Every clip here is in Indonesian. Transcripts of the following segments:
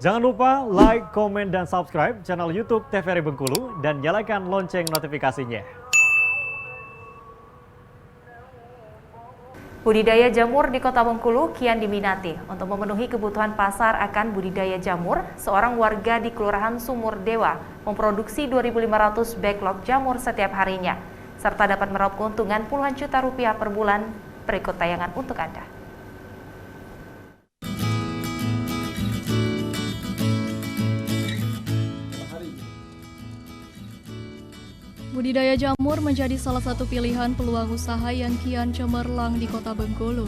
Jangan lupa like, komen, dan subscribe channel YouTube TVRI Bengkulu dan nyalakan lonceng notifikasinya. Budidaya jamur di Kota Bengkulu kian diminati. Untuk memenuhi kebutuhan pasar akan budidaya jamur, seorang warga di Kelurahan Sumur Dewa memproduksi 2.500 backlog jamur setiap harinya, serta dapat meraup keuntungan puluhan juta rupiah per bulan. Berikut tayangan untuk Anda. Budidaya jamur menjadi salah satu pilihan peluang usaha yang kian cemerlang di Kota Bengkulu.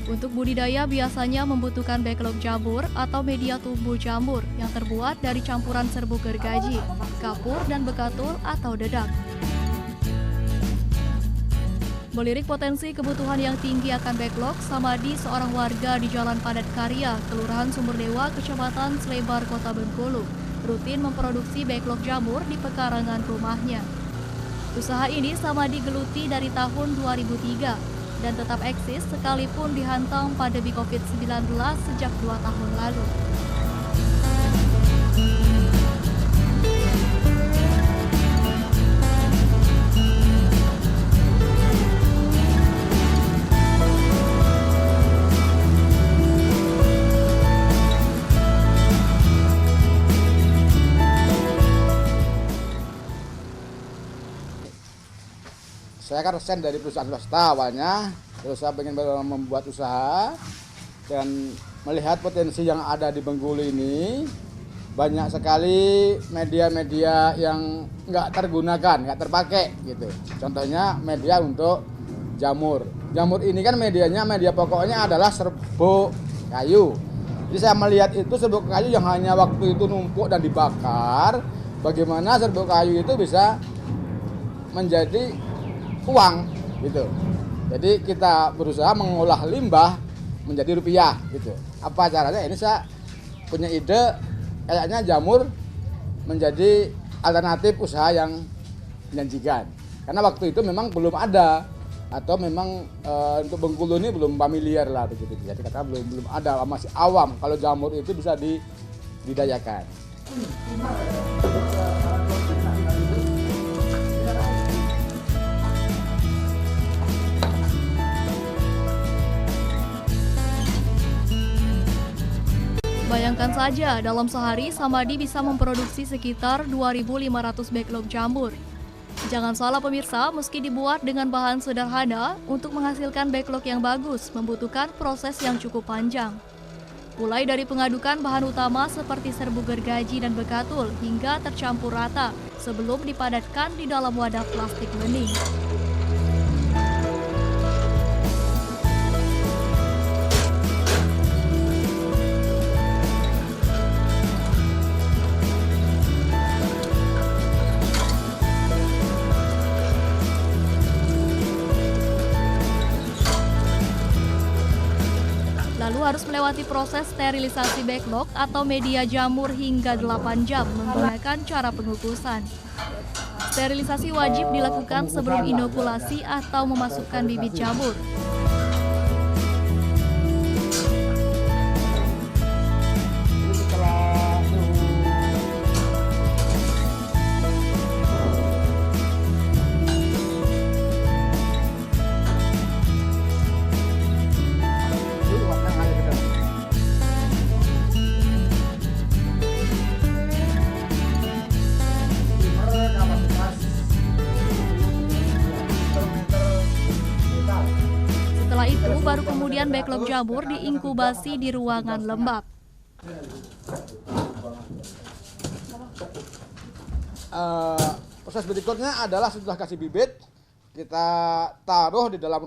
Untuk budidaya biasanya membutuhkan backlog jamur atau media tumbuh jamur yang terbuat dari campuran serbuk gergaji, kapur, dan bekatul atau dedak. Melirik potensi kebutuhan yang tinggi akan backlog, Samadi, seorang warga di Jalan Padat Karya, Kelurahan Sumberdewa, Kecamatan Slebar, Kota Bengkulu, rutin memproduksi backlog jamur di pekarangan rumahnya. Usaha ini Samadi geluti dari tahun 2003 dan tetap eksis sekalipun dihantam pandemi COVID-19 sejak 2 tahun lalu. Saya kan resign dari perusahaan swasta awalnya, terus saya ingin membuat usaha dan melihat potensi yang ada di Bengkulu ini. Banyak sekali media-media yang nggak tergunakan, nggak terpakai gitu. Contohnya media untuk jamur. Jamur ini kan media pokoknya adalah serbuk kayu. Jadi saya melihat itu serbuk kayu yang hanya waktu itu numpuk dan dibakar. Bagaimana serbuk kayu itu bisa menjadi uang gitu. Jadi kita berusaha mengolah limbah menjadi rupiah gitu. Apa caranya? Ini saya punya ide, kayaknya jamur menjadi alternatif usaha yang menjanjikan. Karena waktu itu memang belum ada atau memang untuk Bengkulu ini belum familiar lah begitu. Jadi kata belum ada, masih awam kalau jamur itu bisa dibudidayakan. Bayangkan saja, dalam sehari Samadi bisa memproduksi sekitar 2.500 backlog jamur. Jangan salah pemirsa, meski dibuat dengan bahan sederhana, untuk menghasilkan backlog yang bagus membutuhkan proses yang cukup panjang. Mulai dari pengadukan bahan utama seperti serbuk gergaji dan bekatul hingga tercampur rata sebelum dipadatkan di dalam wadah plastik bening. Lalu harus melewati proses sterilisasi backlog atau media jamur hingga 8 jam menggunakan cara pengukusan. Sterilisasi wajib dilakukan sebelum inokulasi atau memasukkan bibit jamur. Setelah itu, baru kemudian backlog jamur diinkubasi di ruangan lembab. Proses berikutnya adalah setelah kasih bibit, kita taruh di dalam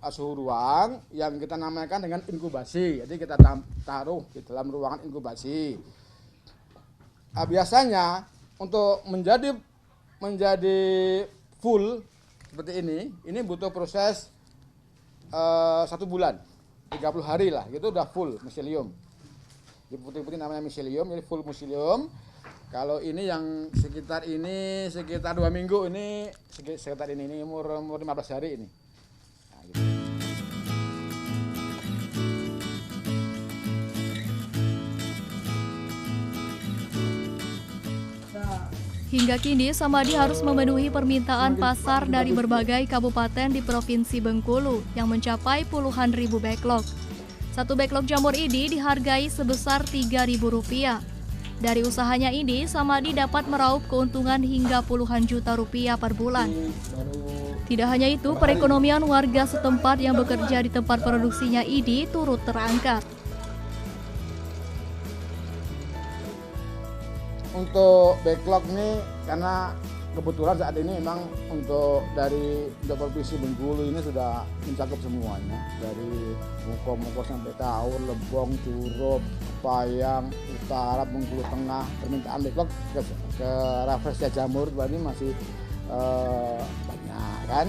suhu ruang yang kita namakan dengan inkubasi. Jadi kita taruh di dalam ruangan inkubasi. Biasanya untuk menjadi full seperti ini butuh proses 1 bulan, 30 hari lah, gitu udah full miselium. Di putih-putih namanya miselium, ini full miselium. Kalau ini yang sekitar 2 minggu, ini sekitar ini umur 15 hari ini. Nah, gitu. Hingga kini, Samadi harus memenuhi permintaan pasar dari berbagai kabupaten di Provinsi Bengkulu yang mencapai puluhan ribu backlog. Satu backlog jamur ini dihargai sebesar Rp3.000. Dari usahanya ini, Samadi dapat meraup keuntungan hingga puluhan juta rupiah per bulan. Tidak hanya itu, perekonomian warga setempat yang bekerja di tempat produksinya ini turut terangkat. Untuk backlog ini karena kebetulan saat ini memang untuk Provinsi Bengkulu ini sudah mencakup semuanya, dari Muko sampai Kaur, Lebong, Curup, Payang, Utara, Bengkulu Tengah. Permintaan backlog ke Rafflesia Jamur ini masih banyak kan.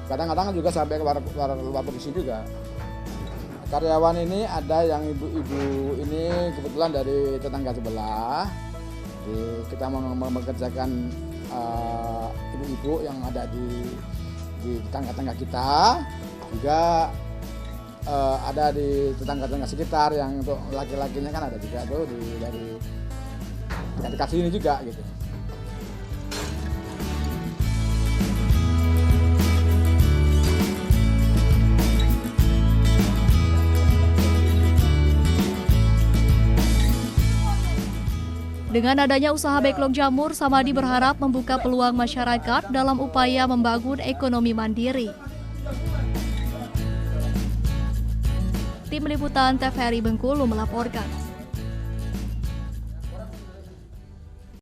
Kadang-kadang juga sampai ke luar provinsi juga. Karyawan ini ada yang ibu-ibu ini kebetulan dari tetangga sebelah. Kita mengerjakan ibu-ibu yang ada di tetangga-tetangga kita, juga ada di tetangga-tetangga sekitar yang untuk laki-lakinya kan ada juga tuh dari dekat sini juga gitu. Dengan adanya usaha backlog jamur, Samadi berharap membuka peluang masyarakat dalam upaya membangun ekonomi mandiri. Tim Liputan TVRI Bengkulu melaporkan.